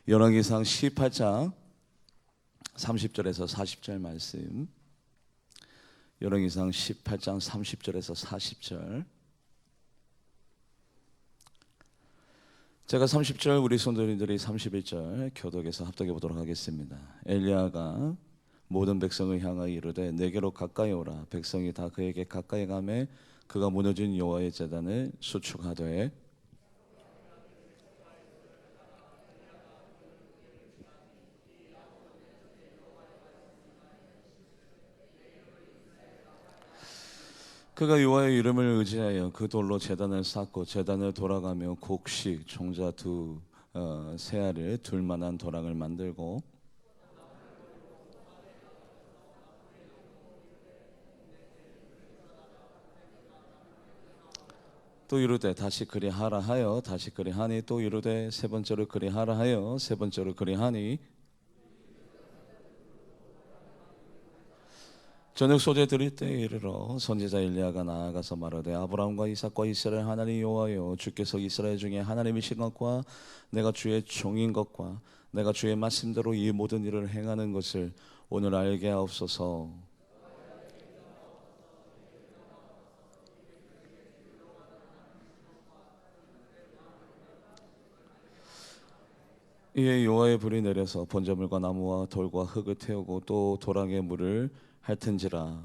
열왕기상 18장 30절에서 40절 말씀. 열왕기상 18장 30절에서 40절. 제가 30절, 우리 성도님들이 31절 교독에서 합독해 보도록 하겠습니다. 엘리야가 모든 백성을 향하여 이르되 내게로 가까이 오라. 백성이 다 그에게 가까이 가매 그가 무너진 여호와의 제단을 수축하되 그가 여호와의 이름을 의지하여 그 돌로 제단을 쌓고 제단을 돌아가며 곡식 종자 두 세알을 둘 만한 도랑을 만들고 또 이르되 다시 그리하라 하여 다시 그리하니 또 이르되 세 번째로 그리하라 하여 세 번째로 그리하니 저녁 소재 드릴 때에 이르러 선지자 엘리야가 나아가서 말하되 아브라함과 이삭과 이스라엘 하나님 여호와여 주께서 이스라엘 중에 하나님이신 것과 내가 주의 종인 것과 내가 주의 말씀대로 이 모든 일을 행하는 것을 오늘 알게 하옵소서. 이에 여호와의 불이 내려서 번제물과 나무와 돌과 흙을 태우고 또 도랑의 물을 핥은지라.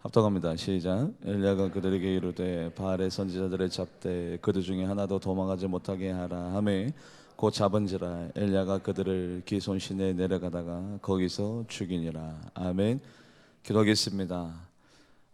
합독합니다. 시작. 엘리야가 그들에게 이르되 바알의 선지자들을 잡되 그들 중에 하나도 도망하지 못하게 하라 하매 곧 잡은지라. 엘리야가 그들을 기손 시내에 내려가다가 거기서 죽이니라. 아멘. 기도하겠습니다.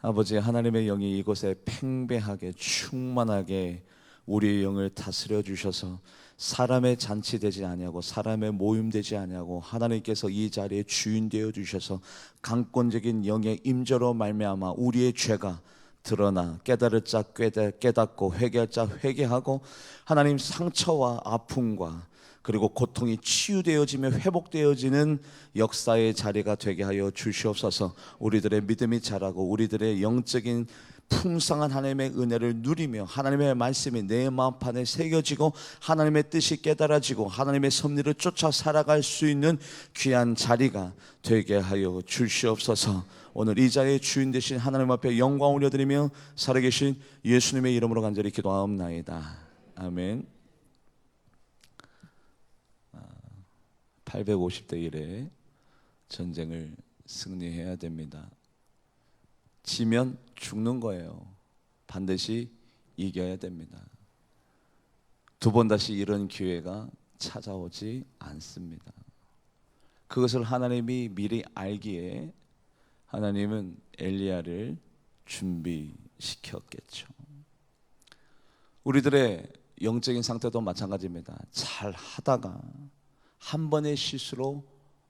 아버지, 하나님의 영이 이곳에 팽배하게 충만하게 우리의 영을 다스려 주셔서 사람의 잔치 되지 아니하고 사람의 모임 되지 아니하고 하나님께서 이 자리에 주인 되어 주셔서 강권적인 영의 임재로 말미암아 우리의 죄가 드러나 깨달을 자 깨닫고 회개할 자 회개하고 하나님 상처와 아픔과 그리고 고통이 치유되어지며 회복되어지는 역사의 자리가 되게 하여 주시옵소서. 우리들의 믿음이 자라고 우리들의 영적인 풍성한 하나님의 은혜를 누리며 하나님의 말씀이 내 마음판에 새겨지고 하나님의 뜻이 깨달아지고 하나님의 섭리를 쫓아 살아갈 수 있는 귀한 자리가 되게 하여 주시옵소서. 오늘 이 자리의 주인 되신 하나님 앞에 영광 올려드리며 살아계신 예수님의 이름으로 간절히 기도하옵나이다. 아멘. 850대 1의 전쟁을 승리해야 됩니다. 지면 죽는 거예요. 반드시 이겨야 됩니다. 두 번 다시 이런 기회가 찾아오지 않습니다. 그것을 하나님이 미리 알기에 하나님은 엘리야를 준비시켰겠죠. 우리들의 영적인 상태도 마찬가지입니다. 잘 하다가 한 번의 실수로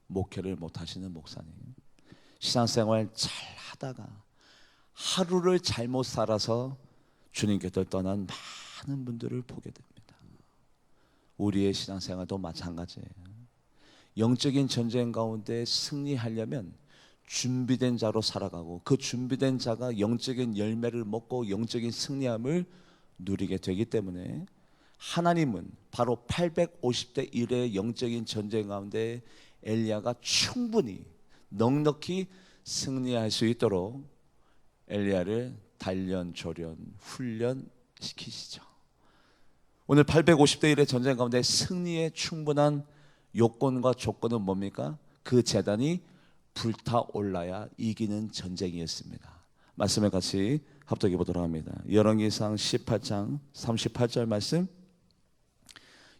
목회를 못 하시는 목사님, 신앙생활 잘 하다가 하루를 잘못 살아서 주님 곁을 떠난 많은 분들을 보게 됩니다. 우리의 신앙생활도 마찬가지예요. 영적인 전쟁 가운데 승리하려면 준비된 자로 살아가고 그 준비된 자가 영적인 열매를 먹고 영적인 승리함을 누리게 되기 때문에 하나님은 바로 850대 1의 영적인 전쟁 가운데 엘리야가 충분히 넉넉히 승리할 수 있도록 엘리야를 단련, 조련, 훈련시키시죠. 오늘 850대 1의 전쟁 가운데 승리의 충분한 요건과 조건은 뭡니까? 그 제단이 불타올라야 이기는 전쟁이었습니다. 말씀을 같이 합독해 보도록 합니다. 열왕기상 18장 38절 말씀,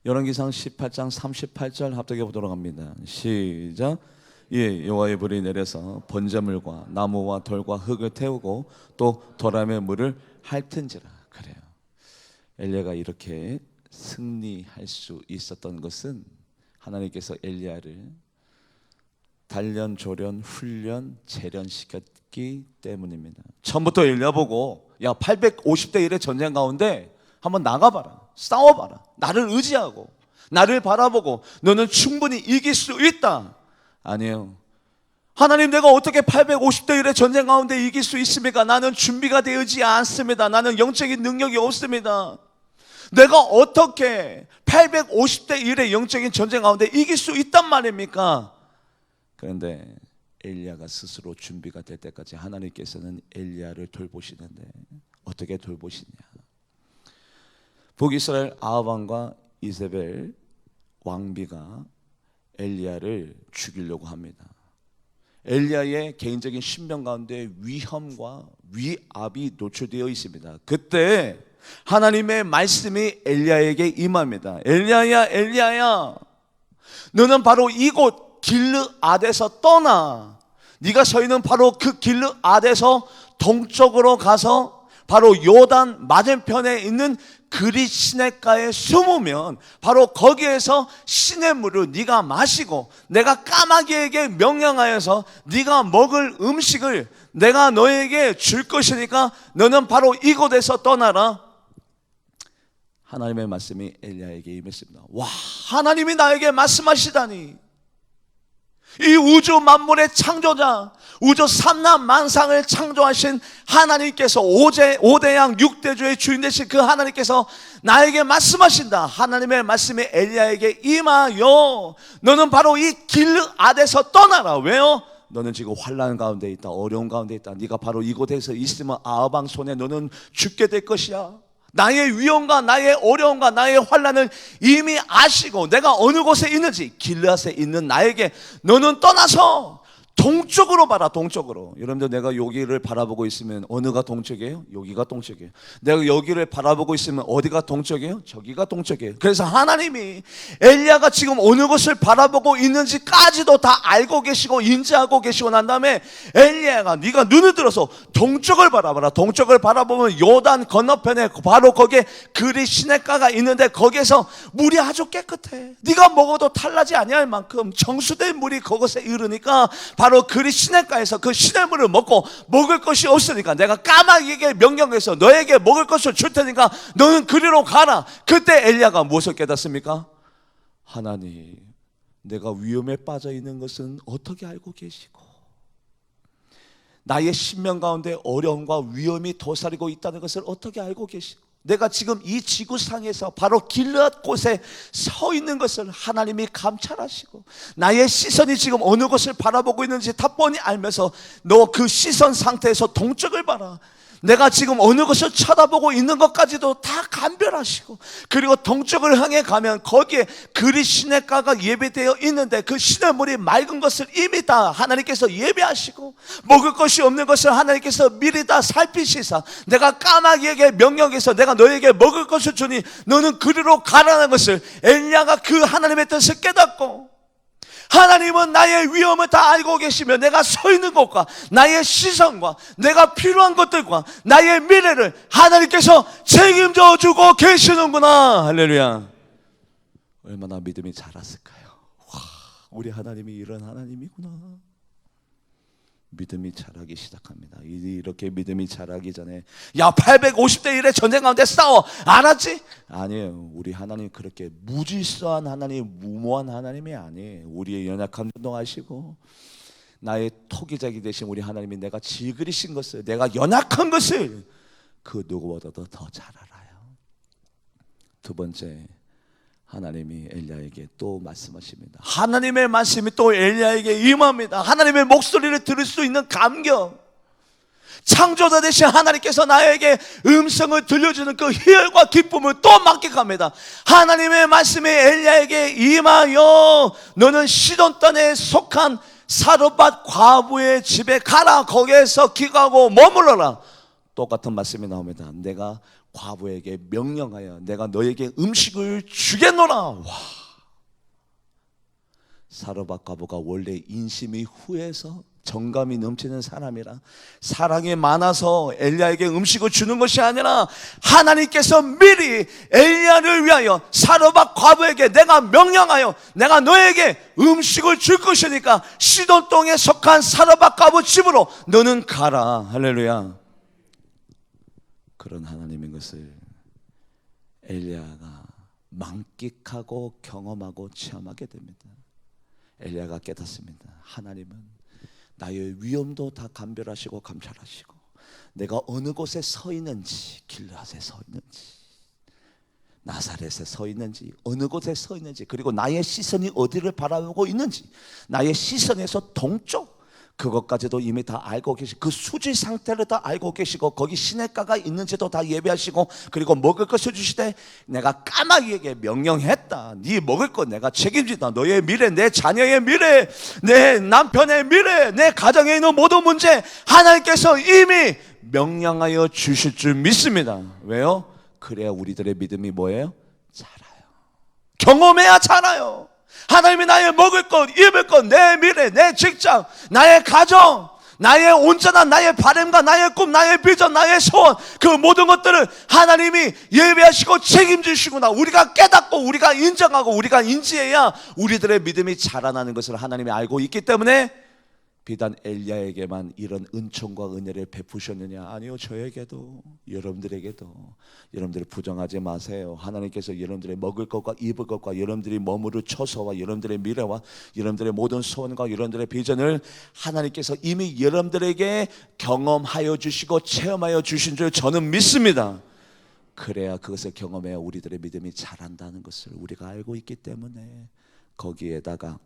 열왕기상 18장 38절 합독해 보도록 합니다. 시작. 예, 여호와의 불이 내려서 번제물과 나무와 돌과 흙을 태우고 또 도람의 물을 핥은지라. 그래요. 엘리야가 이렇게 승리할 수 있었던 것은 하나님께서 엘리야를 단련, 조련, 훈련, 재련시켰기 때문입니다. 처음부터 엘리야 보고 야 850대 1의 전쟁 가운데 한번 나가봐라, 싸워봐라, 나를 의지하고 나를 바라보고 너는 충분히 이길 수 있다. 아니에요. 하나님, 내가 어떻게 850대 1의 전쟁 가운데 이길 수 있습니까? 나는 준비가 되지 않습니다. 나는 영적인 능력이 없습니다. 내가 어떻게 850대 1의 영적인 전쟁 가운데 이길 수 있단 말입니까? 그런데 엘리야가 스스로 준비가 될 때까지 하나님께서는 엘리야를 돌보시는데 어떻게 돌보시냐? 북이스라엘 아합 왕과 이세벨 왕비가 엘리야를 죽이려고 합니다. 엘리야의 개인적인 신명 가운데 위험과 위압이 노출되어 있습니다. 그때 하나님의 말씀이 엘리야에게 임합니다. 엘리야야, 엘리야야, 너는 바로 이곳 길르앗에서 떠나. 네가 서 있는 바로 그 길르앗에서 동쪽으로 가서 바로 요단 맞은편에 있는 그리 시냇가에 숨으면 바로 거기에서 시냇물을 네가 마시고 내가 까마귀에게 명령하여서 네가 먹을 음식을 내가 너에게 줄 것이니까 너는 바로 이곳에서 떠나라. 하나님의 말씀이 엘리야에게 임했습니다. 와, 하나님이 나에게 말씀하시다니. 이 우주 만물의 창조자, 우주 삼라만상을 창조하신 하나님께서 오대양 육대주의 주인 되신 그 하나님께서 나에게 말씀하신다. 하나님의 말씀이 엘리야에게 임하여 너는 바로 이 길르앗에서 떠나라. 왜요? 너는 지금 환난 가운데 있다. 어려운 가운데 있다. 네가 바로 이곳에서 있으면 아합 왕 손에 너는 죽게 될 것이야. 나의 위험과 나의 어려움과 나의 환난을 이미 아시고 내가 어느 곳에 있는지 길르앗에 있는 나에게 너는 떠나서 동쪽으로 봐라. 동쪽으로. 여러분들, 내가 여기를 바라보고 있으면 어느가 동쪽이에요? 여기가 동쪽이에요. 내가 여기를 바라보고 있으면 어디가 동쪽이에요? 저기가 동쪽이에요. 그래서 하나님이 엘리야가 지금 어느 곳을 바라보고 있는지까지도 다 알고 계시고 인지하고 계시고 난 다음에 엘리야가 네가 눈을 들어서 동쪽을 바라봐라. 동쪽을 바라보면 요단 건너편에 바로 거기에 그리 시냇가가 있는데 거기에서 물이 아주 깨끗해. 네가 먹어도 탈나지 아니할 만큼 정수된 물이 그곳에 이르니까 바로 그리 시냇가에서 그 시냇물을 먹고 먹을 것이 없으니까 내가 까마귀에게 명령해서 너에게 먹을 것을 줄 테니까 너는 그리로 가라. 그때 엘리야가 무엇을 깨닫습니까? 하나님, 내가 위험에 빠져 있는 것은 어떻게 알고 계시고 나의 신명 가운데 어려움과 위험이 도사리고 있다는 것을 어떻게 알고 계시고 내가 지금 이 지구상에서 바로 길르앗 곳에 서 있는 것을 하나님이 감찰하시고 나의 시선이 지금 어느 곳을 바라보고 있는지 다 뻔히 알면서 너 그 시선 상태에서 동쪽을 봐라. 내가 지금 어느 것을 쳐다보고 있는 것까지도 다 감별하시고 그리고 동쪽을 향해 가면 거기에 그리 시냇가가 예배되어 있는데 그 시냇물이 맑은 것을 이미 다 하나님께서 예배하시고 먹을 것이 없는 것을 하나님께서 미리 다 살피시사 내가 까마귀에게 명령해서 내가 너에게 먹을 것을 주니 너는 그리로 가라는 것을 엘리야가 그 하나님의 뜻을 깨닫고 하나님은 나의 위험을 다 알고 계시며 내가 서 있는 곳과 나의 시선과 내가 필요한 것들과 나의 미래를 하나님께서 책임져 주고 계시는구나. 할렐루야. 얼마나 믿음이 자랐을까요? 와, 우리 하나님이 이런 하나님이구나. 믿음이 자라기 시작합니다. 이렇게 믿음이 자라기 전에 야 850대 1의 전쟁 가운데 싸워 알았지? 아니에요. 우리 하나님 그렇게 무질서한 하나님, 무모한 하나님이 아니에요. 우리의 연약함 운동하시고 나의 토기작이 되신 우리 하나님이 내가 질그리신 것을, 내가 연약한 것을 그 누구보다도 더 잘 알아요. 두 번째, 하나님이 엘리야에게 또 말씀하십니다. 하나님의 말씀이 또 엘리야에게 임합니다. 하나님의 목소리를 들을 수 있는 감격, 창조자 되신 하나님께서 나에게 음성을 들려주는 그 희열과 기쁨을 또 만끽합니다. 하나님의 말씀이 엘리야에게 임하여 너는 시돈 땅에 속한 사르밧 과부의 집에 가라. 거기에서 기거하고 머물러라. 똑같은 말씀이 나옵니다. 내가 과부에게 명령하여 내가 너에게 음식을 주겠노라. 와, 사르밧 과부가 원래 인심이 후해서 정감이 넘치는 사람이라 사랑이 많아서 엘리야에게 음식을 주는 것이 아니라 하나님께서 미리 엘리야를 위하여 사르밧 과부에게 내가 명령하여 내가 너에게 음식을 줄 것이니까 시돈 땅에 속한 사르밧 과부 집으로 너는 가라. 할렐루야. 그런 하나님인 것을 엘리야가 만끽하고 경험하고 체험하게 됩니다. 엘리야가 깨닫습니다. 하나님은 나의 위험도 다 감별하시고 감찰하시고, 내가 어느 곳에 서 있는지, 길앗에 서 있는지, 나사렛에 서 있는지, 어느 곳에 서 있는지, 그리고 나의 시선이 어디를 바라보고 있는지, 나의 시선에서 동쪽, 그것까지도 이미 다 알고 계시고, 그 수지 상태를 다 알고 계시고, 거기 시냇가가 있는지도 다 예배하시고, 그리고 먹을 것을 주시되 내가 까마귀에게 명령했다. 네 먹을 것 내가 책임진다. 너의 미래, 내 자녀의 미래, 내 남편의 미래, 내 가정에 있는 모든 문제 하나님께서 이미 명령하여 주실 줄 믿습니다. 왜요? 그래야 우리들의 믿음이 뭐예요? 자라요. 경험해야 자라요. 하나님이 나의 먹을 것, 입을 것, 내 미래, 내 직장, 나의 가정, 나의 온전한 나의 바람과 나의 꿈, 나의 비전, 나의 소원, 그 모든 것들을 하나님이 예배하시고 책임지시구나. 우리가 깨닫고 우리가 인정하고 우리가 인지해야 우리들의 믿음이 자라나는 것을 하나님이 알고 있기 때문에 비단 엘리야에게만 이런 은총과 은혜를 베푸셨느냐? 아니요, 저에게도, 여러분들에게도. 여러분들 부정하지 마세요. 하나님께서 여러분들의 먹을 것과 입을 것과 여러분들이 머무를 처소와 여러분들의 미래와 여러분들의 모든 소원과 여러분들의 비전을 하나님께서 이미 여러분들에게 경험하여 주시고 체험하여 주신 줄 저는 믿습니다. 그래야 그것을 경험해야 우리들의 믿음이 자란다는 것을 우리가 알고 있기 때문에. 거기에다가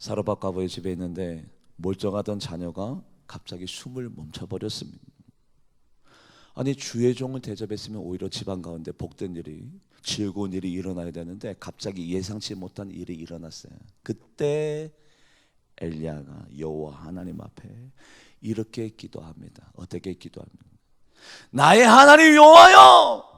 사르밧 과부의 집에 있는데 멀쩡하던 자녀가 갑자기 숨을 멈춰버렸습니다. 아니, 주의 종을 대접했으면 오히려 집안 가운데 복된 일이, 즐거운 일이 일어나야 되는데 갑자기 예상치 못한 일이 일어났어요. 그때 엘리야가 여호와 하나님 앞에 이렇게 기도합니다. 어떻게 기도합니까? 나의 하나님 여호와여!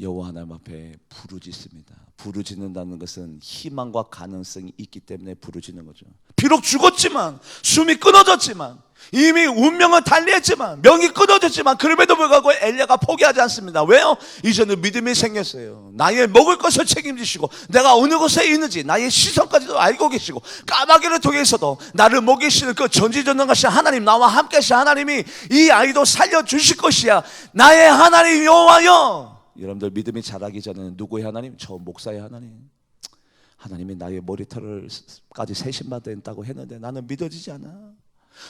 여호와 하나님 앞에 부르짖습니다. 부르짖는다는 것은 희망과 가능성이 있기 때문에 부르짖는 거죠. 비록 죽었지만, 숨이 끊어졌지만, 이미 운명을 달리했지만, 명이 끊어졌지만, 그럼에도 불구하고 엘리야가 포기하지 않습니다. 왜요? 이제는 믿음이 생겼어요. 나의 먹을 것을 책임지시고, 내가 어느 곳에 있는지 나의 시선까지도 알고 계시고, 까마귀를 통해서도 나를 먹이시는 그 전지전능하신 하나님, 나와 함께 하신 하나님이 이 아이도 살려주실 것이야. 나의 하나님 여호와여! 여러분들 믿음이 자라기 전에는 누구의 하나님? 저 목사의 하나님. 하나님이 나의 머리털을까지 세심받았다고 했는데 나는 믿어지지 않아.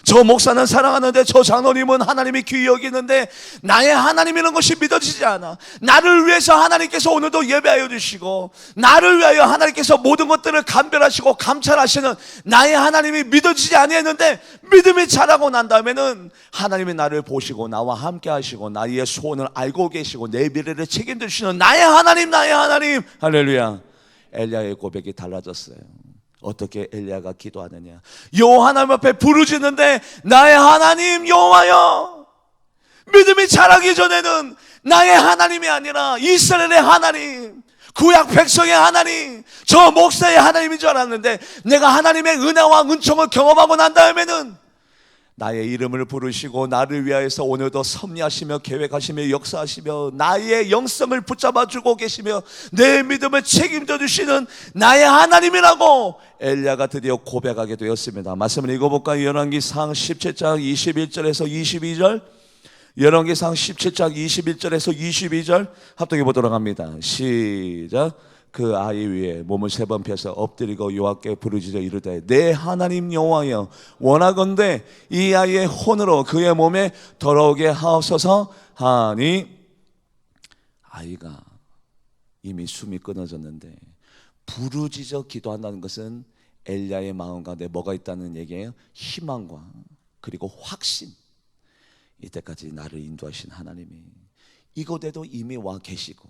저 목사는 사랑하는데 저 장로님은 하나님이 귀히 여기는데 나의 하나님이라는 것이 믿어지지 않아. 나를 위해서 하나님께서 오늘도 예배하여 주시고, 나를 위하여 하나님께서 모든 것들을 감별하시고 감찰하시는 나의 하나님이 믿어지지 아니했는데, 믿음이 자라고 난 다음에는 하나님이 나를 보시고 나와 함께 하시고 나의 소원을 알고 계시고 내 미래를 책임지시는 나의 하나님, 나의 하나님. 할렐루야. 엘리야의 고백이 달라졌어요. 어떻게 엘리야가 기도하느냐? 여호와 하나님 앞에 부르짖는데 나의 하나님 여호와여! 믿음이 자라기 전에는 나의 하나님이 아니라 이스라엘의 하나님, 구약 백성의 하나님, 저 목사의 하나님인 줄 알았는데, 내가 하나님의 은혜와 은총을 경험하고 난 다음에는 나의 이름을 부르시고 나를 위하여서 오늘도 섭리하시며 계획하시며 역사하시며 나의 영성을 붙잡아주고 계시며 내 믿음을 책임져 주시는 나의 하나님이라고 엘리야가 드디어 고백하게 되었습니다. 말씀을 읽어볼까요? 열왕기상 17장 21절에서 22절. 열왕기상 17장 21절에서 22절 합독해 보도록 합니다. 시작. 그 아이 위에 몸을 3번 펴서 엎드리고 여호와께 부르짖어 이르되 내 하나님 여호와여, 원하건대 이 아이의 혼으로 그의 몸에 더러우게 하옵소서 하니, 아이가 이미 숨이 끊어졌는데 부르짖어 기도한다는 것은 엘리야의 마음 가운데 뭐가 있다는 얘기예요? 희망과 그리고 확신. 이때까지 나를 인도하신 하나님이 이곳에도 이미 와 계시고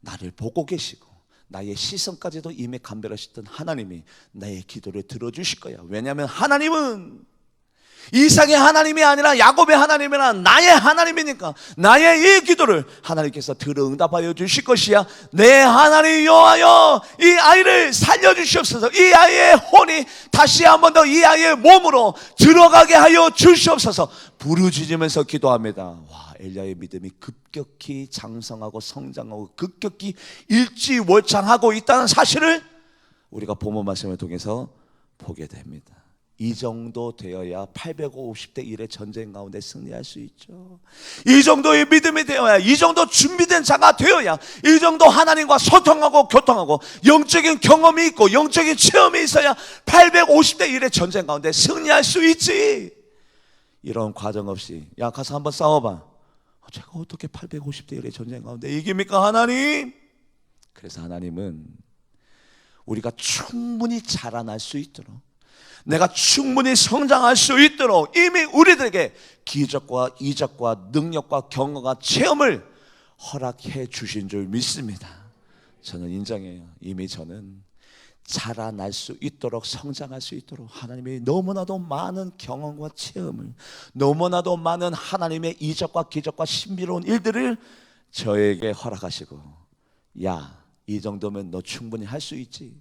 나를 보고 계시고 나의 시선까지도 이미 감별하셨던 하나님이 나의 기도를 들어주실 거야. 왜냐하면 하나님은 이삭의 하나님이 아니라 야곱의 하나님이라 나의 하나님이니까 나의 이 기도를 하나님께서 들어 응답하여 주실 것이야. 내 하나님 여호와여, 이 아이를 살려주시옵소서. 이 아이의 혼이 다시 한 번 더 이 아이의 몸으로 들어가게 하여 주시옵소서. 부르짖으면서 기도합니다. 와, 엘리야의 믿음이 급격히 장성하고 성장하고 급격히 일지월장하고 있다는 사실을 우리가 본문 말씀을 통해서 보게 됩니다. 이 정도 되어야 850대 1의 전쟁 가운데 승리할 수 있죠. 이 정도의 믿음이 되어야, 이 정도 준비된 자가 되어야, 이 정도 하나님과 소통하고 교통하고 영적인 경험이 있고 영적인 체험이 있어야 850대 1의 전쟁 가운데 승리할 수 있지. 이런 과정 없이 야 가서 한번 싸워봐. 제가 어떻게 850대 1의 전쟁 가운데 이깁니까 하나님? 그래서 하나님은 우리가 충분히 자라날 수 있도록, 내가 충분히 성장할 수 있도록 이미 우리들에게 기적과 이적과 능력과 경험과 체험을 허락해 주신 줄 믿습니다. 저는 인정해요. 이미 저는 자라날 수 있도록, 성장할 수 있도록 하나님이 너무나도 많은 경험과 체험을, 너무나도 많은 하나님의 이적과 기적과 신비로운 일들을 저에게 허락하시고, 야, 이 정도면 너 충분히 할 수 있지.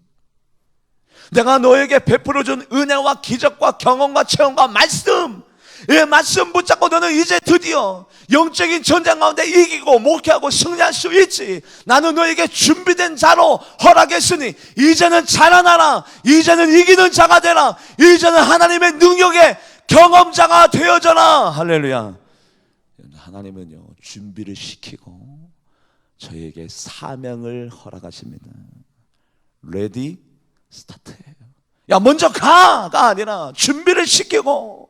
내가 너에게 베풀어준 은혜와 기적과 경험과 체험과 말씀, 이 말씀 붙잡고 너는 이제 드디어 영적인 전쟁 가운데 이기고 목회하고 승리할 수 있지. 나는 너에게 준비된 자로 허락했으니 이제는 자라나라. 이제는 이기는 자가 되라. 이제는 하나님의 능력의 경험자가 되어져라. 할렐루야. 하나님은요, 준비를 시키고 저에게 사명을 허락하십니다. 레디 스타트예요. 야 먼저 가가 아니라 준비를 시키고,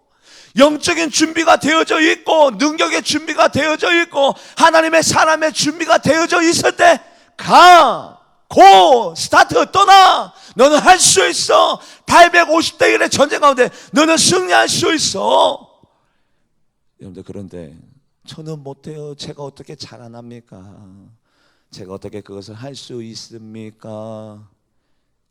영적인 준비가 되어져 있고 능력의 준비가 되어져 있고 하나님의 사람의 준비가 되어져 있을 때 가, 고, 스타트, 떠나. 너는 할 수 있어. 850대 1의 전쟁 가운데 너는 승리할 수 있어. 여러분들, 그런데 저는 못해요. 제가 어떻게 자라납니까? 제가 어떻게 그것을 할 수 있습니까?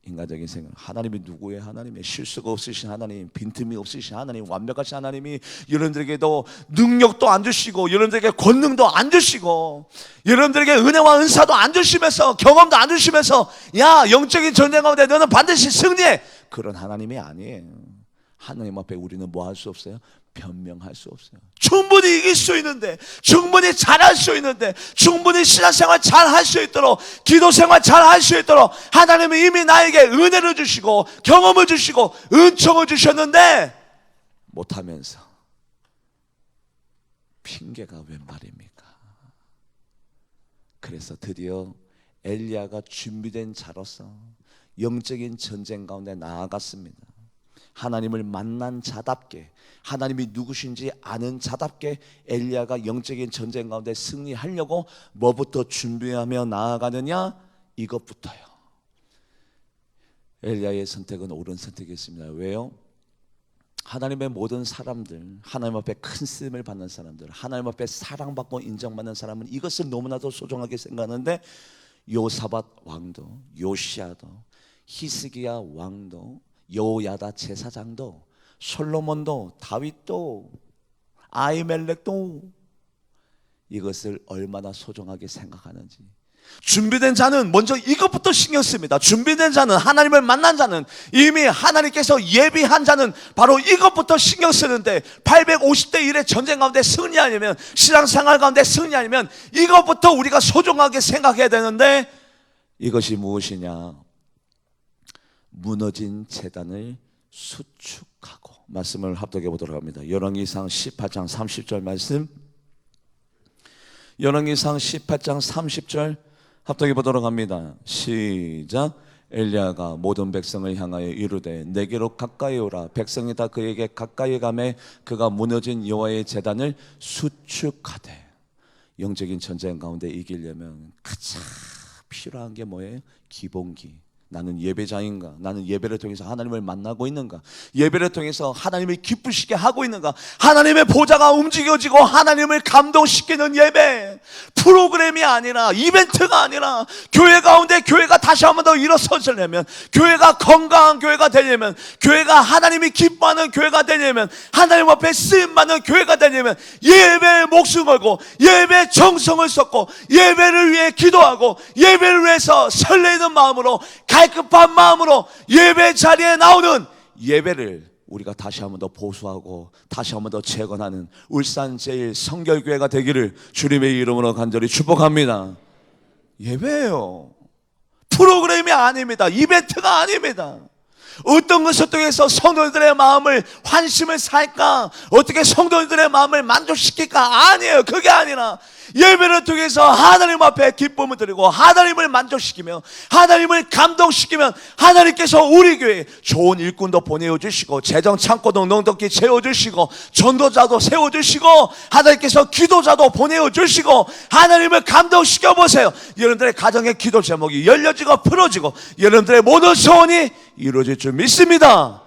인간적인 생각. 하나님이 누구예요? 하나님의 실수가 없으신 하나님, 빈틈이 없으신 하나님, 완벽하신 하나님이 여러분들에게도 능력도 안 주시고 여러분들에게 권능도 안 주시고 여러분들에게 은혜와 은사도 안 주시면서 경험도 안 주시면서 야 영적인 전쟁 가운데 너는 반드시 승리해, 그런 하나님이 아니에요. 하나님 앞에 우리는 뭐 할 수 없어요? 변명할 수 없어요. 충분히 이길 수 있는데, 충분히 잘할 수 있는데, 충분히 신앙생활 잘할 수 있도록, 기도생활 잘할 수 있도록 하나님은 이미 나에게 은혜를 주시고 경험을 주시고 은총을 주셨는데 못하면서 핑계가 웬 말입니까? 그래서 드디어 엘리야가 준비된 자로서 영적인 전쟁 가운데 나아갔습니다. 하나님을 만난 자답게, 하나님이 누구신지 아는 자답게 엘리야가 영적인 전쟁 가운데 승리하려고 뭐부터 준비하며 나아가느냐? 이것부터요. 엘리야의 선택은 옳은 선택이었습니다. 왜요? 하나님의 모든 사람들, 하나님 앞에 큰 쓰임을 받는 사람들, 하나님 앞에 사랑받고 인정받는 사람은 이것을 너무나도 소중하게 생각하는데, 요사밧 왕도, 요시야도, 히스기야 왕도, 여호야다 제사장도, 솔로몬도, 다윗도, 아히멜렉도 이것을 얼마나 소중하게 생각하는지. 준비된 자는 먼저 이것부터 신경 씁니다. 준비된 자는, 하나님을 만난 자는, 이미 하나님께서 예비한 자는 바로 이것부터 신경 쓰는데, 850대 1의 전쟁 가운데 승리하려면, 신앙생활 가운데 승리하려면 이것부터 우리가 소중하게 생각해야 되는데, 이것이 무엇이냐? 무너진 제단을 수축하고. 말씀을 합독해 보도록 합니다. 열왕기상 18장 30절 말씀, 열왕기상 18장 30절 합독해 보도록 합니다. 시작. 엘리야가 모든 백성을 향하여 이르되 내게로 가까이 오라. 백성이 다 그에게 가까이 가매 그가 무너진 여호와의 제단을 수축하되. 영적인 전쟁 가운데 이기려면 가장 필요한 게 뭐예요? 기본기. 나는 예배자인가? 나는 예배를 통해서 하나님을 만나고 있는가? 예배를 통해서 하나님을 기쁘시게 하고 있는가? 하나님의 보좌가 움직여지고 하나님을 감동시키는 예배, 프로그램이 아니라, 이벤트가 아니라, 교회 가운데 교회가 다시 한번 더 일어서려면, 교회가 건강한 교회가 되려면, 교회가 하나님이 기뻐하는 교회가 되려면, 하나님 앞에 쓰임받는 교회가 되려면 예배에 목숨 걸고 예배에 정성을 쏟고 예배를 위해 기도하고 예배를 위해서 설레는 마음으로, 갈급한 마음으로 예배 자리에 나오는 예배를 우리가 다시 한번 더 보수하고 다시 한번 더 재건하는 울산 제일 성결교회가 되기를 주님의 이름으로 간절히 축복합니다. 예배예요. 프로그램이 아닙니다. 이벤트가 아닙니다. 어떤 것을 통해서 성도들의 마음을, 환심을 살까? 어떻게 성도들의 마음을 만족시킬까? 아니에요. 그게 아니라 예배를 통해서 하나님 앞에 기쁨을 드리고 하나님을 만족시키며 하나님을 감동시키면 하나님께서 우리 교회에 좋은 일꾼도 보내주시고 재정 창고도 넉넉히 채워주시고 전도자도 세워주시고 하나님께서 기도자도 보내주시고 하나님을 감동시켜 보세요. 여러분들의 가정의 기도 제목이 열려지고 풀어지고 여러분들의 모든 소원이 이루어질 줄 믿습니다.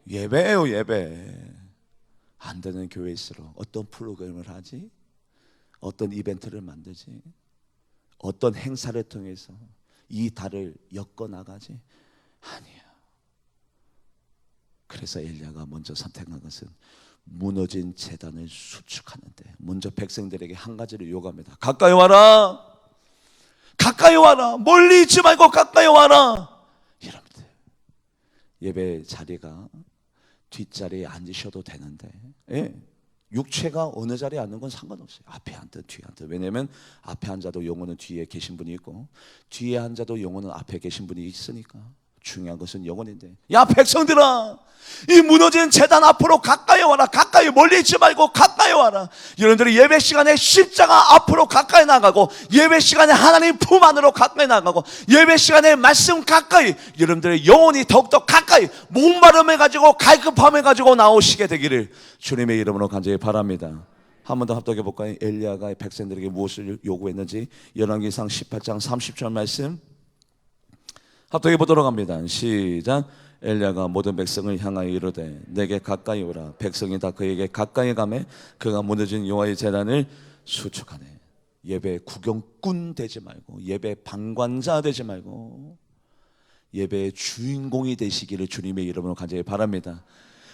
예배예요. 예배. 안 되는 교회일수록 어떤 프로그램을 하지? 어떤 이벤트를 만들지? 어떤 행사를 통해서 이 달을 엮어나가지? 아니야. 그래서 엘리야가 먼저 선택한 것은 무너진 제단을 수축하는데 먼저 백성들에게 한 가지를 요구합니다. 가까이 와라. 가까이 와라. 멀리 있지 말고 가까이 와라. 여러분들, 예배 자리가 뒷자리에 앉으셔도 되는데, 예, 육체가 어느 자리에 앉는 건 상관없어요. 앞에 앉든 뒤에 앉든. 왜냐하면 앞에 앉아도 영혼은 뒤에 계신 분이 있고 뒤에 앉아도 영혼은 앞에 계신 분이 있으니까. 중요한 것은 영혼인데, 야 백성들아, 이 무너진 제단 앞으로 가까이 와라. 가까이, 멀리 있지 말고 가까이 와라. 여러분들이 예배 시간에 십자가 앞으로 가까이 나가고 예배 시간에 하나님 품 안으로 가까이 나가고 예배 시간에 말씀 가까이, 여러분들의 영혼이 더욱더 가까이 목마름해가지고 갈급함해가지고 나오시게 되기를 주님의 이름으로 간절히 바랍니다. 한 번 더 합독해 볼까요? 엘리야가 백성들에게 무엇을 요구했는지 열왕기상 18장 30절 말씀 합독해 보도록 합니다. 시작. 엘리야가 모든 백성을 향하여 이르되 내게 가까이 오라. 백성이 다 그에게 가까이 가매 그가 무너진 여호와의 제단을 수축하네. 예배 구경꾼 되지 말고 예배 방관자 되지 말고 예배의 주인공이 되시기를 주님의 이름으로 간절히 바랍니다.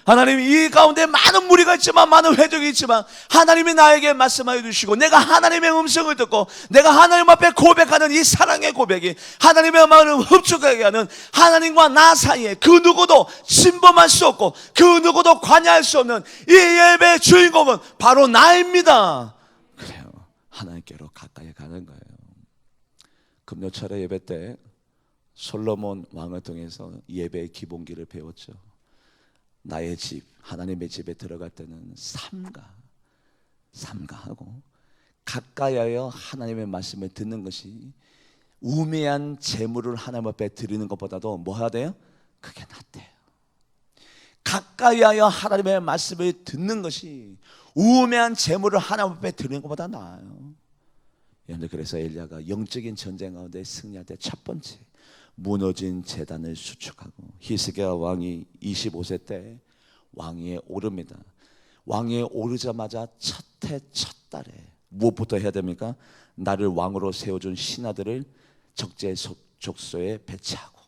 하나님, 이 가운데 많은 무리가 있지만 많은 회족이 있지만 하나님이 나에게 말씀하여 주시고 내가 하나님의 음성을 듣고 내가 하나님 앞에 고백하는 이 사랑의 고백이 하나님의 마음을 흡족하게 하는 하나님과 나 사이에 그 누구도 침범할 수 없고 그 누구도 관여할 수 없는 이 예배의 주인공은 바로 나입니다. 그래요. 하나님께로 가까이 가는 거예요. 금요철의 예배 때 솔로몬 왕을 통해서 예배의 기본기를 배웠죠. 나의 집, 하나님의 집에 들어갈 때는 삼가하고 가까이하여 하나님의 말씀을 듣는 것이 우매한 재물을 하나님 앞에 드리는 것보다도 뭐 해야 돼요? 그게 낫대요. 가까이하여 하나님의 말씀을 듣는 것이 우매한 재물을 하나님 앞에 드리는 것보다 나아요. 여러분들, 그래서 엘리야가 영적인 전쟁 가운데 승리할 때 첫 번째 무너진 제단을 수축하고, 히스기야 왕이 25세 때 왕위에 오릅니다. 왕위에 오르자마자 첫 해 첫 달에 무엇부터 해야 됩니까? 나를 왕으로 세워준 신하들을 적재 족소에 배치하고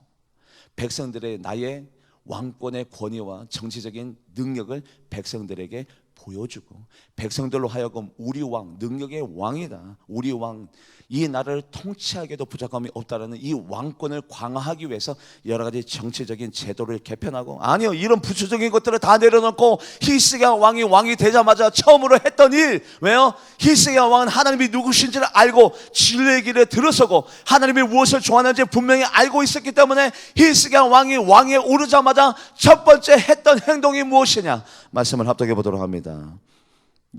백성들의 나의 왕권의 권위와 정치적인 능력을 백성들에게 보여주고 백성들로 하여금 우리 왕, 능력의 왕이다, 우리 왕, 이 나라를 통치하기에도 부족함이 없다라는 이 왕권을 강화하기 위해서 여러 가지 정치적인 제도를 개편하고, 아니요, 이런 부수적인 것들을 다 내려놓고 히스기야 왕이 되자마자 처음으로 했던 일, 왜요? 히스기야 왕은 하나님이 누구신지를 알고 진리의 길에 들어서고 하나님이 무엇을 좋아하는지 분명히 알고 있었기 때문에 히스기야 왕이 왕위에 오르자마자 첫 번째 했던 행동이 무엇이냐? 말씀을 합독해 보도록 합니다.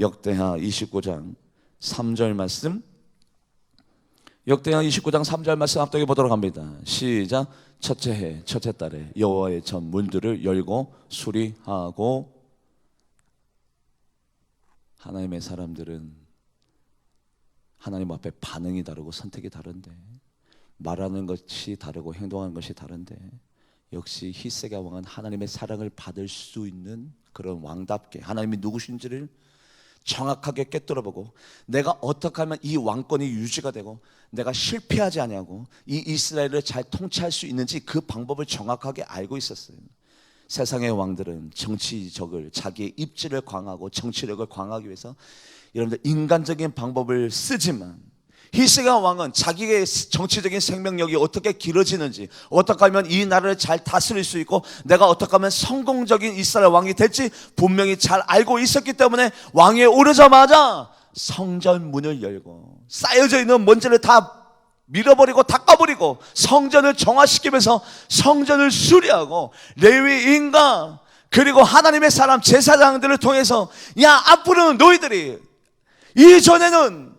역대하 29장 3절 말씀, 역대하 29장 3절 말씀 합독해 보도록 합니다. 시작. 첫째 해 첫째 달에 여호와의 전 문들을 열고 수리하고. 하나님의 사람들은 하나님 앞에 반응이 다르고 선택이 다른데, 말하는 것이 다르고 행동하는 것이 다른데, 역시 히스기야 왕은 하나님의 사랑을 받을 수 있는 그런 왕답게 하나님이 누구신지를 정확하게 꿰뚫어보고 내가 어떻게 하면 이 왕권이 유지가 되고 내가 실패하지 아니하고 이 이스라엘을 잘 통치할 수 있는지 그 방법을 정확하게 알고 있었어요. 세상의 왕들은 정치적을, 자기의 입지를 강화하고 정치력을 강화하기 위해서 여러분들 인간적인 방법을 쓰지만, 히스기야 왕은 자기의 정치적인 생명력이 어떻게 길어지는지, 어떻게 하면 이 나라를 잘 다스릴 수 있고 내가 어떻게 하면 성공적인 이스라엘 왕이 될지 분명히 잘 알고 있었기 때문에 왕위에 오르자마자 성전 문을 열고 쌓여져 있는 먼지를 다 밀어버리고 닦아버리고 성전을 정화시키면서 성전을 수리하고 레위인과 그리고 하나님의 사람 제사장들을 통해서 야, 앞으로는 너희들이 이전에는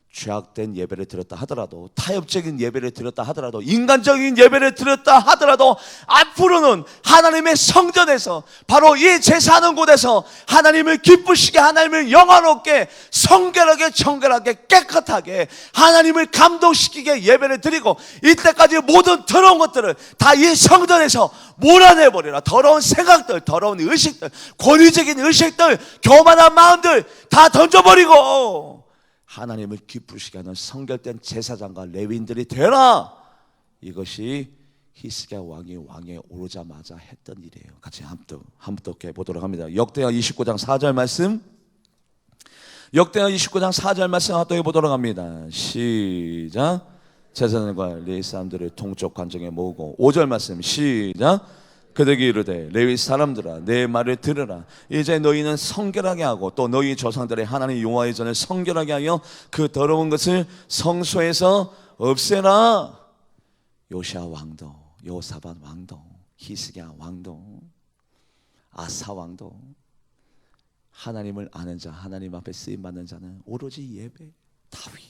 죄악된 예배를 드렸다 하더라도, 타협적인 예배를 드렸다 하더라도, 인간적인 예배를 드렸다 하더라도 앞으로는 하나님의 성전에서, 바로 이 제사하는 곳에서 하나님을 기쁘시게, 하나님을 영화롭게, 성결하게, 정결하게, 깨끗하게 하나님을 감동시키게 예배를 드리고, 이때까지 모든 더러운 것들을 다 이 성전에서 몰아내버리라. 더러운 생각들, 더러운 의식들, 권위적인 의식들, 교만한 마음들 다 던져버리고 하나님을 기쁘시게 하는 성결된 제사장과 레위인들이 되라. 이것이 히스기야 왕이 왕에 오르자마자 했던 일이에요. 같이 함께 보도록 합니다. 역대하 29장 4절 말씀, 역대하 29장 4절 말씀 합독해 보도록 합니다. 시작. 제사장과 레위 사람들을 동쪽 관정에 모으고 5절 말씀 시작. 그들에게 이르되 레위 사람들아, 내 말을 들으라. 이제 너희는 성결하게 하고 또 너희 조상들의 하나님 여호와의 전을 성결하게 하여 그 더러운 것을 성소에서 없애라. 요시야 왕도, 여호사밧 왕도, 히스기야 왕도, 아사 왕도, 하나님을 아는 자, 하나님 앞에 쓰임 받는 자는 오로지 예배. 다윗,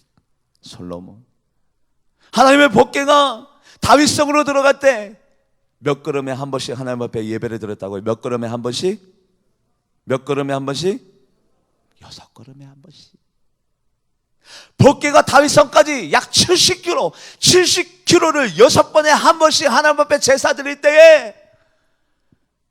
솔로몬, 하나님의 법궤가 다윗성으로 들어갈 때 몇 걸음에 한 번씩 하나님 앞에 예배를 드렸다고요? 몇 걸음에 한 번씩? 몇 걸음에 한 번씩? 6걸음에 한 번씩. 법궤가 다윗성까지 약 70km, 70km를 6번에 한 번씩 하나님 앞에 제사 드릴 때에,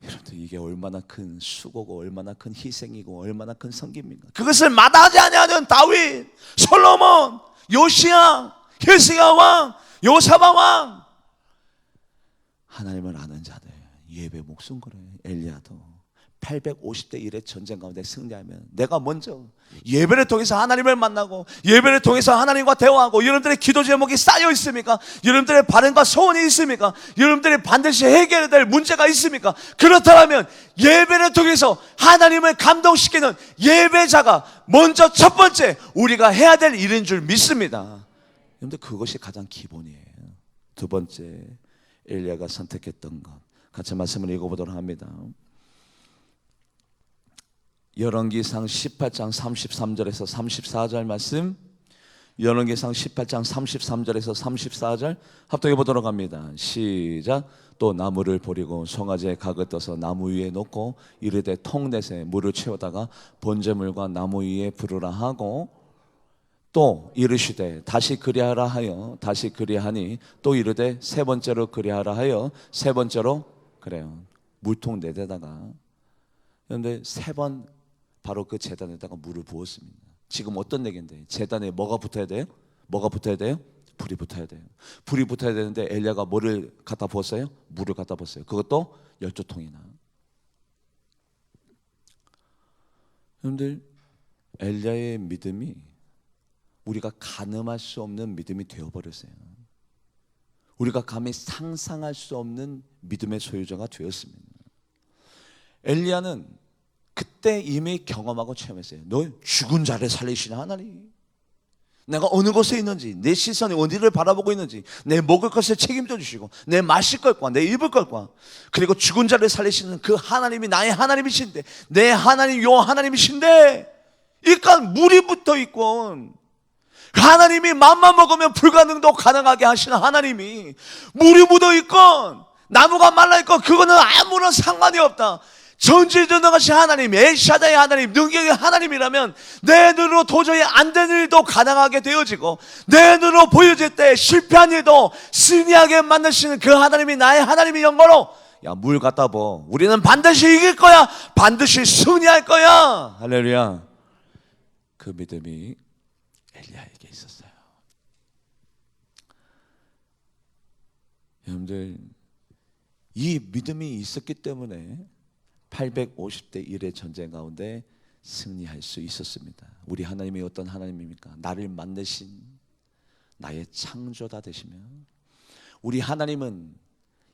여러분들 이게 얼마나 큰 수고고 얼마나 큰 희생이고 얼마나 큰 섬깁니까? 그것을 마다하지 아니하는 다윗, 솔로몬, 요시야, 히스기야 왕, 여호사밧 왕, 하나님을 아는 자들 예배 목숨 걸어요. 엘리야도 850대 1의 전쟁 가운데 승리하면 내가 먼저 예배를 통해서 하나님을 만나고 예배를 통해서 하나님과 대화하고, 여러분들의 기도 제목이 쌓여 있습니까? 여러분들의 바람과 소원이 있습니까? 여러분들이 반드시 해결해야 될 문제가 있습니까? 그렇다면 예배를 통해서 하나님을 감동시키는 예배자가 먼저 첫 번째 우리가 해야 될 일인 줄 믿습니다. 여러분들 그것이 가장 기본이에요. 두 번째, 엘리야가 선택했던 것, 같이 말씀을 읽어보도록 합니다. 열왕기상 18장 33절에서 34절 말씀, 열왕기상 18장 33절에서 34절 합독해 보도록 합니다. 시작. 또 나무를 버리고 송아지에 각을 떠서 나무 위에 놓고 이르되 통넷에 물을 채우다가 번제물과 나무 위에 부르라 하고, 또 이르시되 다시 그리하라 하여 다시 그리하니, 또 이르되 세 번째로 그리하라 하여 세 번째로, 그래요, 물통 네 대다가, 그런데 세 번 바로 그 제단에다가 물을 부었습니다. 지금 어떤 얘기인데, 제단에 뭐가 붙어야 돼요? 뭐가 붙어야 돼요? 불이 붙어야 돼요. 불이 붙어야 되는데 엘리야가 뭐를 갖다 부었어요? 물을 갖다 부었어요. 그것도 12통이나. 여러분들 엘리야의 믿음이 우리가 가늠할 수 없는 믿음이 되어버렸어요. 우리가 감히 상상할 수 없는 믿음의 소유자가 되었습니다. 엘리야는 그때 이미 경험하고 체험했어요. 너 죽은 자를 살리시는 하나님, 내가 어느 곳에 있는지, 내 시선이 어디를 바라보고 있는지, 내 먹을 것을 책임져 주시고 내 마실 것과 내 입을 것과, 그리고 죽은 자를 살리시는 그 하나님이 나의 하나님이신데, 내 하나님 요 하나님이신데, 일단 물이 붙어 있고, 하나님이 맘만 먹으면 불가능도 가능하게 하시는 하나님이 물이 묻어 있건 나무가 말라 있건 그거는 아무런 상관이 없다. 전지전능하신 하나님, 엘샤다의 하나님, 능력의 하나님이라면 내 눈으로 도저히 안 되는 일도 가능하게 되어지고, 내 눈으로 보여질 때 실패한 일도 승리하게 만드시는 그 하나님이 나의 하나님이 영광로, 야, 물 갖다 부. 우리는 반드시 이길 거야. 반드시 승리할 거야. 할렐루야. 그 믿음이 엘리야에게 있었어요. 여러분들 이 믿음이 있었기 때문에 850대 1의 전쟁 가운데 승리할 수 있었습니다. 우리 하나님이 어떤 하나님입니까? 나를 만드신 나의 창조자 되시며, 우리 하나님은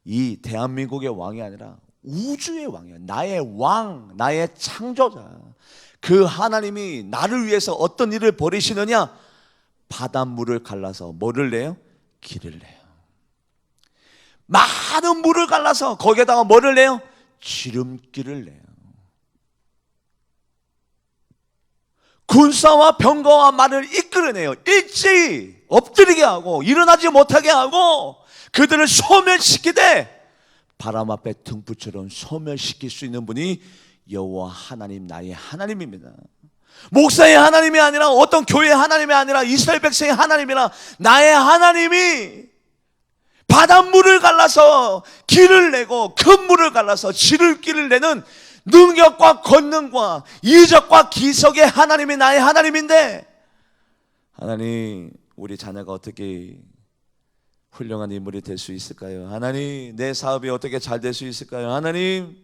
이 대한민국의 왕이 아니라 우주의 왕이야. 나의 왕, 나의 창조자. 그 하나님이 나를 위해서 어떤 일을 벌이시느냐? 바닷물을 갈라서 뭐를 내요? 길을 내요. 많은 물을 갈라서 거기에다가 뭐를 내요? 지름길을 내요. 군사와 병거와 말을 이끌어내요. 일제히 엎드리게 하고 일어나지 못하게 하고 그들을 소멸시키되 바람 앞에 등불처럼 소멸시킬 수 있는 분이 여호와 하나님, 나의 하나님입니다. 목사의 하나님이 아니라, 어떤 교회의 하나님이 아니라 이스라엘 백성의 하나님이라 나의 하나님이 바닷물을 갈라서 길을 내고 큰 물을 갈라서 지름길을 내는 능력과 권능과 이적과 기적의 하나님이 나의 하나님인데, 하나님, 우리 자녀가 어떻게 훌륭한 인물이 될 수 있을까요? 하나님, 내 사업이 어떻게 잘 될 수 있을까요? 하나님,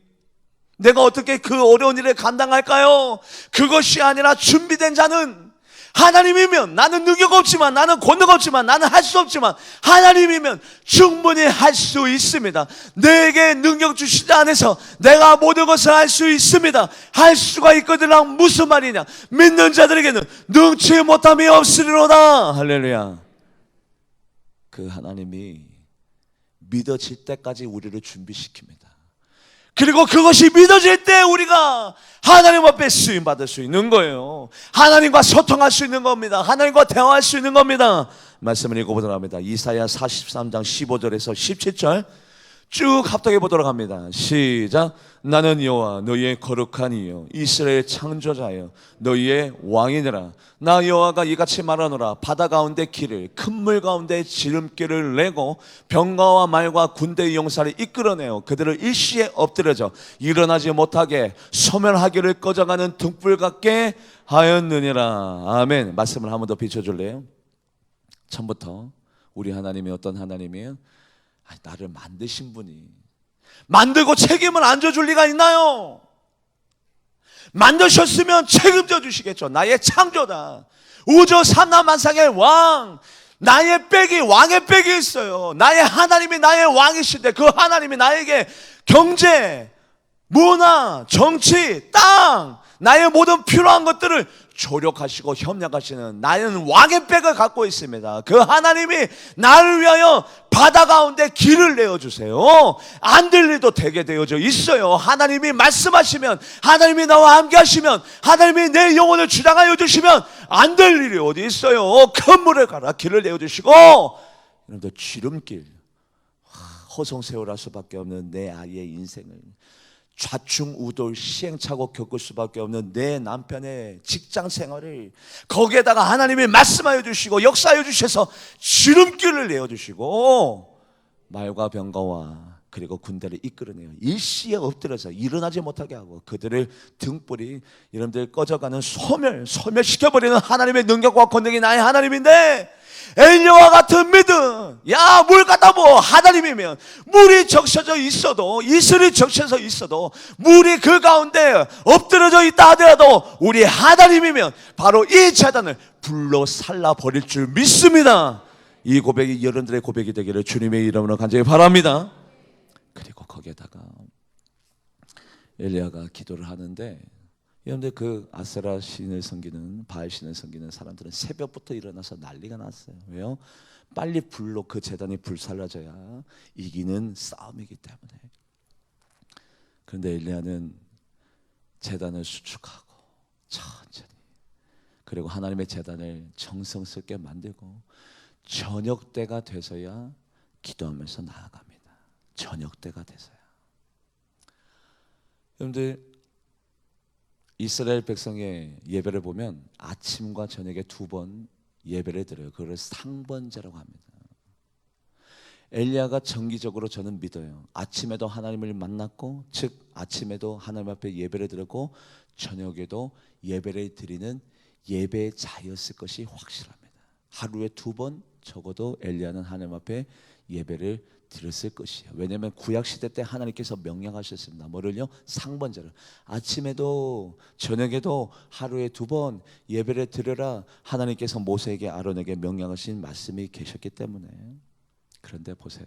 내가 어떻게 그 어려운 일을 감당할까요? 그것이 아니라 준비된 자는 하나님이면, 나는 능력 없지만, 나는 권능 없지만, 나는 할 수 없지만 하나님이면 충분히 할 수 있습니다. 내게 능력 주시지 않아서 내가 모든 것을 할 수 있습니다. 할 수가 있거든요. 무슨 말이냐? 믿는 자들에게는 능치 못함이 없으리로다. 할렐루야. 그 하나님이 믿어질 때까지 우리를 준비시킵니다. 그리고 그것이 믿어질 때 우리가 하나님 앞에 쓰임받을 수 있는 거예요. 하나님과 소통할 수 있는 겁니다. 하나님과 대화할 수 있는 겁니다. 말씀을 읽어보도록 합니다. 이사야 43장 15절에서 17절 쭉 합독해 보도록 합니다. 시작. 나는 여호와 너희의 거룩한 이요 이스라엘 창조자여 너희의 왕이니라. 나 여호와가 이같이 말하노라. 바다 가운데 길을, 큰 물 가운데 지름길을 내고 병거와 말과 군대의 용사를 이끌어내어 그들을 일시에 엎드려져 일어나지 못하게 소멸하기를 꺼져가는 등불 같게 하였느니라. 아멘. 말씀을 한 번 더 비춰줄래요? 처음부터 우리 하나님이 어떤 하나님이에요? 나를 만드신 분이, 만들고 책임을 안 져줄 리가 있나요? 만드셨으면 책임져 주시겠죠. 나의 창조다. 우주 삼라만상의 왕, 나의 백이, 왕의 백이 있어요. 나의 하나님이 나의 왕이신데 그 하나님이 나에게 경제, 문화, 정치, 땅, 나의 모든 필요한 것들을 조력하시고 협력하시는 나는 왕의 백을 갖고 있습니다. 그 하나님이 나를 위하여 바다 가운데 길을 내어주세요. 안 들리도 되게 되어져 있어요. 하나님이 말씀하시면, 하나님이 나와 함께 하시면, 하나님이 내 영혼을 주장하여 주시면 안 될 일이 어디 있어요. 큰 물을 갈아 길을 내어주시고, 여러분들 지름길, 허송세월할 수밖에 없는 내 아이의 인생을, 좌충우돌 시행착오 겪을 수밖에 없는 내 남편의 직장 생활을 거기에다가 하나님이 말씀하여 주시고 역사하여 주셔서 지름길을 내어주시고 말과 병거와 그리고 군대를 이끌어내요. 일시에 엎드려서 일어나지 못하게 하고 그들을 등불이 여러분들 꺼져가는 소멸시켜버리는 하나님의 능력과 권능이 나의 하나님인데, 엘리야와 같은 믿음, 야, 물 갖다 부어. 하나님이면 물이 적셔져 있어도, 이슬이 적셔져 있어도, 물이 그 가운데 엎드려져 있다 하더라도 우리 하나님이면 바로 이 재단을 불로 살라버릴 줄 믿습니다. 이 고백이 여러분들의 고백이 되기를 주님의 이름으로 간절히 바랍니다. 그리고 거기에다가 엘리야가 기도를 하는데, 여러분들 그 아세라 신을 섬기는, 바알 신을 섬기는 사람들은 새벽부터 일어나서 난리가 났어요. 왜요? 빨리 불로 그 제단이 불살라져야 이기는 싸움이기 때문에. 그런데 엘리야는 제단을 수축하고 천천히, 그리고 하나님의 제단을 정성스럽게 만들고 저녁 때가 돼서야 기도하면서 나아갑니다. 저녁 때가 돼서야. 여러분들, 이스라엘 백성의 예배를 보면 아침과 저녁에 2번 예배를 드려요. 그걸 상번제라고 합니다. 엘리야가 정기적으로 저는 믿어요. 아침에도 하나님을 만났고, 즉 아침에도 하나님 앞에 예배를 드렸고 저녁에도 예배를 드리는 예배자였을 것이 확실합니다. 하루에 2번 적어도 엘리야는 하나님 앞에 예배를 드렸을 것이에요. 왜냐하면 구약시대 때 하나님께서 명령하셨습니다. 뭐를요? 상번제를. 아침에도 저녁에도 하루에 2번 예배를 드려라. 하나님께서 모세에게, 아론에게 명령하신 말씀이 계셨기 때문에. 그런데 보세요,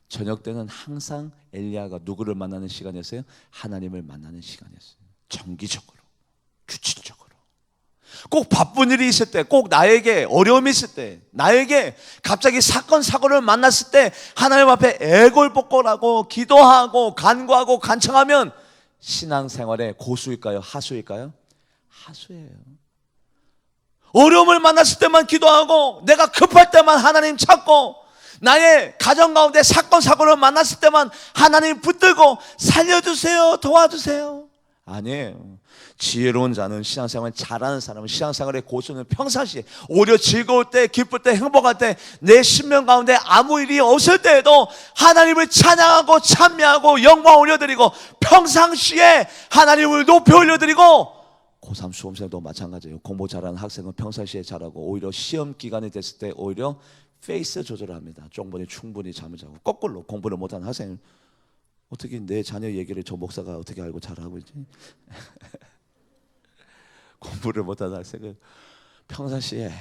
저녁 때는 항상 엘리야가 누구를 만나는 시간이었어요? 하나님을 만나는 시간이었어요. 정기적으로, 규칙적으로. 꼭 바쁜 일이 있을 때, 꼭 나에게 어려움이 있을 때, 나에게 갑자기 사건 사고를 만났을 때 하나님 앞에 애걸복걸하고 기도하고 간구하고 간청하면 신앙생활의 고수일까요? 하수일까요? 하수예요. 어려움을 만났을 때만 기도하고 내가 급할 때만 하나님 찾고 나의 가정 가운데 사건 사고를 만났을 때만 하나님 붙들고 살려주세요, 도와주세요. 아니에요. 지혜로운 자는, 신앙생활 잘하는 사람은, 신앙생활의 고수는 평상시에 오히려 즐거울 때, 기쁠 때, 행복할 때, 내 신명 가운데 아무 일이 없을 때에도 하나님을 찬양하고 찬미하고 영광 올려드리고 평상시에 하나님을 높이 올려드리고, 고3 수험생도 마찬가지예요. 공부 잘하는 학생은 평상시에 잘하고 오히려 시험 기간이 됐을 때 오히려 페이스 조절을 합니다. 충분히 잠을 자고. 거꾸로 공부를 못하는 학생은 어떻게 내 자녀 얘기를 저 목사가 어떻게 알고 잘하고 있지? 공부를 못하는 학생은 평상시에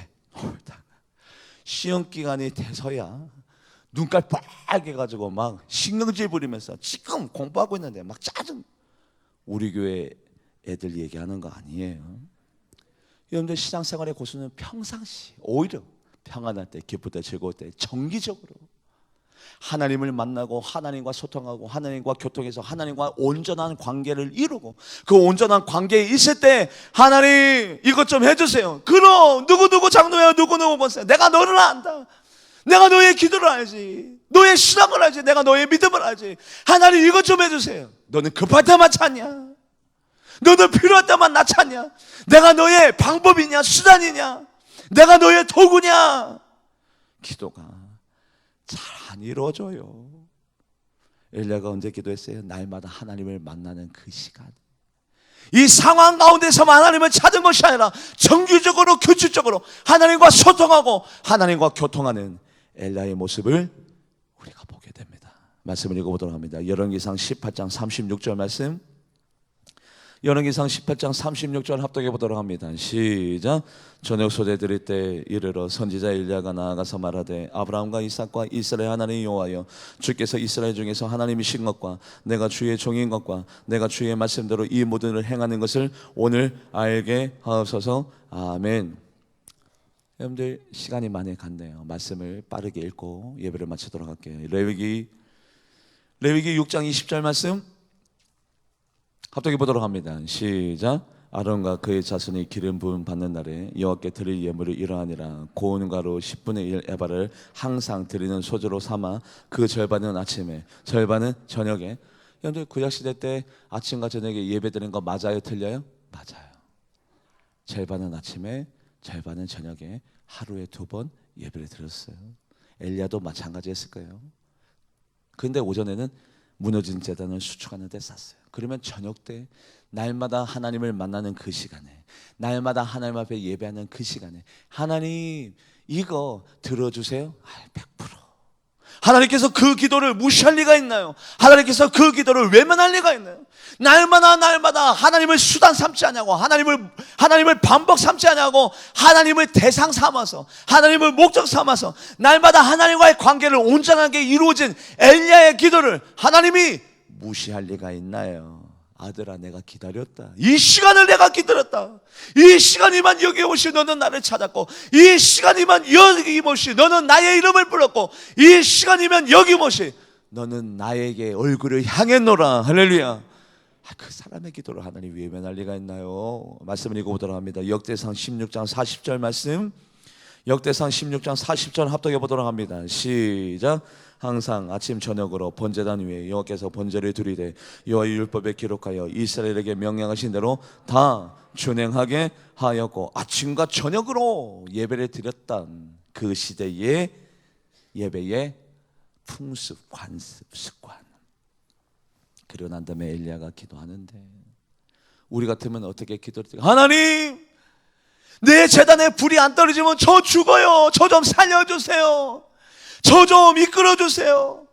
시험 기간이 돼서야 눈깔 빨개가지고 막 신경질 부리면서 지금 공부하고 있는데 막 짜증. 우리 교회 애들 얘기하는 거 아니에요. 여러분들 신앙생활의 고수는 평상시 오히려 평안할 때, 기쁠 때, 즐거울 때 정기적으로 하나님을 만나고 하나님과 소통하고 하나님과 교통해서 하나님과 온전한 관계를 이루고 그 온전한 관계에 있을 때 하나님 이것 좀 해주세요. 그럼 누구누구 장로예요, 누구누구 보세요. 내가 너를 안다. 내가 너의 기도를 알지, 너의 신앙을 알지, 내가 너의 믿음을 알지. 하나님 이것 좀 해주세요. 너는 급할 때만 찾냐? 너는 필요할 때만 나 찾냐? 내가 너의 방법이냐, 수단이냐? 내가 너의 도구냐? 기도가 잘 안 이루어져요. 엘리야가 언제 기도했어요? 날마다 하나님을 만나는 그 시간. 이 상황 가운데서만 하나님을 찾은 것이 아니라 정기적으로 규칙적으로 하나님과 소통하고 하나님과 교통하는 엘리야의 모습을 우리가 보게 됩니다. 말씀을 읽어보도록 합니다. 열왕기상 18장 36절 말씀. 열왕기상 18장 36절 합독해 보도록 합니다. 시작. 저녁 소재 드릴 때 이르러 선지자 엘리야가 나아가서 말하되 아브라함과 이삭과 이스라엘 하나님 여호와여, 주께서 이스라엘 중에서 하나님이신 것과 내가 주의 종인 것과 내가 주의 말씀대로 이 모든 일을 행하는 것을 오늘 알게 하옵소서. 아멘. 여러분들 시간이 많이 갔네요. 말씀을 빠르게 읽고 예배를 마치도록 할게요. 레위기 6장 20절 말씀 합독해 보도록 합니다. 시작. 아론과 그의 자손이 기름 부음 받는 날에 여호와께 드릴 예물이 이러하니라. 고운 가루 10분의 1 에바를 항상 드리는 소재로 삼아 그 절반은 아침에 절반은 저녁에. 여러분들 구약시대 때 아침과 저녁에 예배 드리는 거 맞아요, 틀려요? 맞아요. 절반은 아침에 절반은 저녁에 하루에 2번 예배를 드렸어요. 엘리야도 마찬가지였을 거예요. 그런데 오전에는 무너진 제단을 수축하는 데 쌌어요. 그러면 저녁 때 날마다 하나님을 만나는 그 시간에, 날마다 하나님 앞에 예배하는 그 시간에 하나님 이거 들어주세요. 100%. 하나님께서 그 기도를 무시할 리가 있나요? 하나님께서 그 기도를 외면할 리가 있나요? 날마다 하나님을 수단 삼지 않냐고, 하나님을 반복 삼지 않냐고, 하나님을 대상 삼아서, 하나님을 목적 삼아서 날마다 하나님과의 관계를 온전하게 이루어진 엘리야의 기도를 하나님이 무시할 리가 있나요? 아들아, 내가 기다렸다. 이 시간을 내가 기다렸다. 이 시간이만 여김없이 너는 나를 찾았고, 이 시간이면 여김없이 너는 나의 이름을 불렀고, 이 시간이면 여김없이 너는 나에게 얼굴을 향했노라. 할렐루야. 그 사람의 기도를 하나님 외면할 리가 있나요? 말씀을 읽어보도록 합니다. 역대상 16장 40절 말씀. 역대상 16장 40절 합독해 보도록 합니다. 시작. 항상 아침 저녁으로 번제단 위에 여호와께서 번제를 드리되 여호와의 율법에 기록하여 이스라엘에게 명령하신 대로 다 준행하게 하였고, 아침과 저녁으로 예배를 드렸던 그 시대의 예배의 풍습, 관습, 습관. 그리고 난 다음에 엘리야가 기도하는데, 우리 같으면 어떻게 기도를 드릴까? 하나님, 내 제단에 불이 안 떨어지면 저 죽어요. 저 좀 살려주세요. 저 좀 이끌어주세요.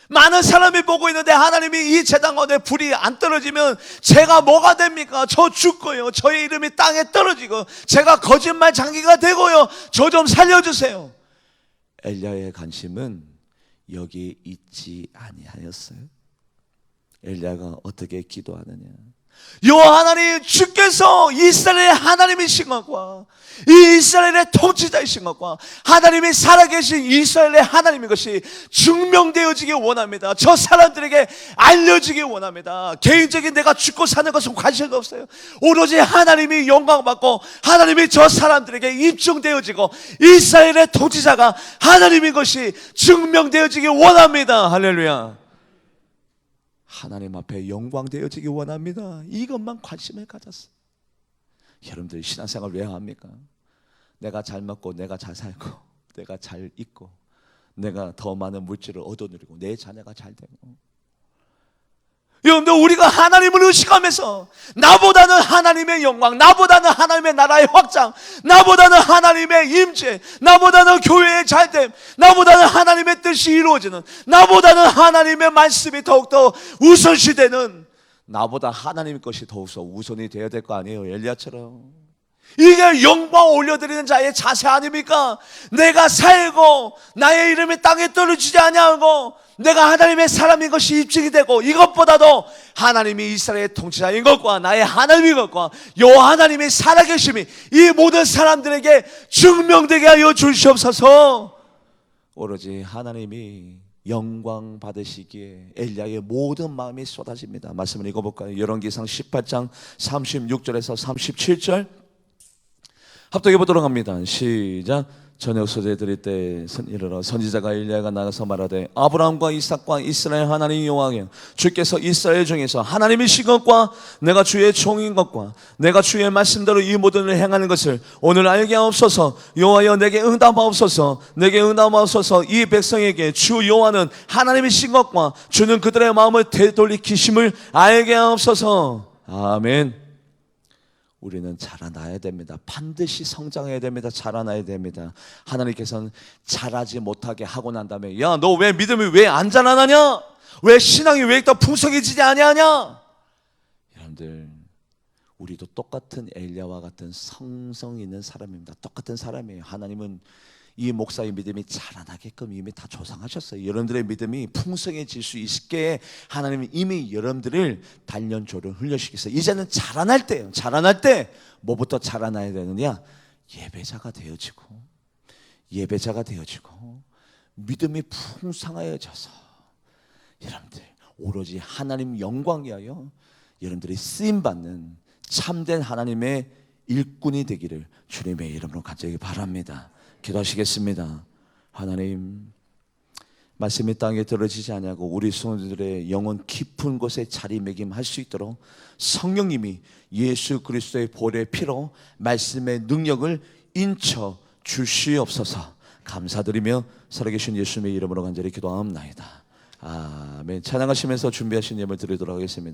많은 사람이 보고 있는데 하나님이 이 제단 가운데 불이 안 떨어지면 제가 뭐가 됩니까? 저 죽고요. 저의 이름이 땅에 떨어지고 제가 거짓말 장기가 되고요. 저 좀 살려주세요. 엘리야의 관심은 여기에 있지 아니하였어요. 엘리야가 어떻게 기도하느냐? 여호와 하나님 주께서 이스라엘의 하나님이신 것과 이 이스라엘의 통치자이신 것과 하나님이 살아계신 이스라엘의 하나님인 것이 증명되어지기 원합니다. 저 사람들에게 알려지기 원합니다. 개인적인 내가 죽고 사는 것은 관심이 없어요. 오로지 하나님이 영광받고 하나님이 저 사람들에게 입증되어지고 이스라엘의 통치자가 하나님인 것이 증명되어지기 원합니다. 할렐루야. 하나님 앞에 영광되어지기 원합니다. 이것만 관심을 가졌어요. 여러분들 신앙생활 왜 합니까? 내가 잘 먹고 내가 잘 살고 내가 잘 있고 내가 더 많은 물질을 얻어누리고 내 자녀가 잘 되고, 여러분들 우리가 하나님을 의식하면서 나보다는 하나님의 영광, 나보다는 하나님의 나라의 확장, 나보다는 하나님의 임재, 나보다는 교회의 잘됨, 나보다는 하나님의 뜻이 이루어지는, 나보다는 하나님의 말씀이 더욱더 우선시되는, 나보다 하나님의 것이 더욱더 우선이 되어야 될 거 아니에요. 엘리야처럼. 이게 영광 올려드리는 자의 자세 아닙니까? 내가 살고 나의 이름이 땅에 떨어지지 아니하고 내가 하나님의 사람인 것이 입증이 되고, 이것보다도 하나님이 이스라엘의 통치자인 것과 나의 하나님인 것과 여호와 하나님의 살아계심이 이 모든 사람들에게 증명되게 하여 주시옵소서. 오로지 하나님이 영광 받으시기에 엘리야의 모든 마음이 쏟아집니다. 말씀을 읽어볼까요? 열왕기상 18장 36절에서 37절 합독해 보도록 합니다. 시작. 저녁 소재 드릴 때 이르러 선지자가 엘리야가 나가서 말하되, 아브라함과 이삭과 이스라엘 하나님 여호와여, 주께서 이스라엘 중에서 하나님이신 것과 내가 주의 종인 것과 내가 주의 말씀대로 이 모든 일을 행하는 것을 오늘 알게 하옵소서. 여호와여, 내게 응답하옵소서. 내게 응답하옵소서. 이 백성에게 주 여호와는 하나님이신 것과 주는 그들의 마음을 되돌이키심을 알게 하옵소서. 아멘. 우리는 자라나야 됩니다. 반드시 성장해야 됩니다. 자라나야 됩니다. 하나님께서는 자라지 못하게 하고 난 다음에, 야, 너 왜 믿음이 왜 안 자라나냐? 왜 신앙이 왜 더 풍성해지지 아니하냐? 여러분들, 우리도 똑같은 엘리야와 같은 성성 있는 사람입니다. 똑같은 사람이에요. 하나님은 이 목사의 믿음이 자라나게끔 이미 다 조성하셨어요. 여러분들의 믿음이 풍성해질 수 있게 하나님은 이미 여러분들을 단련조를 훈련시켰어요. 이제는 자라날 때예요. 자라날 때 뭐부터 자라나야 되느냐? 예배자가 되어지고 믿음이 풍성해져서 여러분들 오로지 하나님 영광 위하여 여러분들이 쓰임받는 참된 하나님의 일꾼이 되기를 주님의 이름으로 간절히 바랍니다. 기도하시겠습니다. 하나님, 말씀이 땅에 떨어지지 아니하고 우리 성도들의 영혼 깊은 곳에 자리매김할 수 있도록 성령님이 예수 그리스도의 보혈의 피로 말씀의 능력을 인쳐 주시옵소서. 감사드리며 살아계신 예수님의 이름으로 간절히 기도하옵나이다. 아멘. 찬양하시면서 준비하신 예물 드리도록 하겠습니다.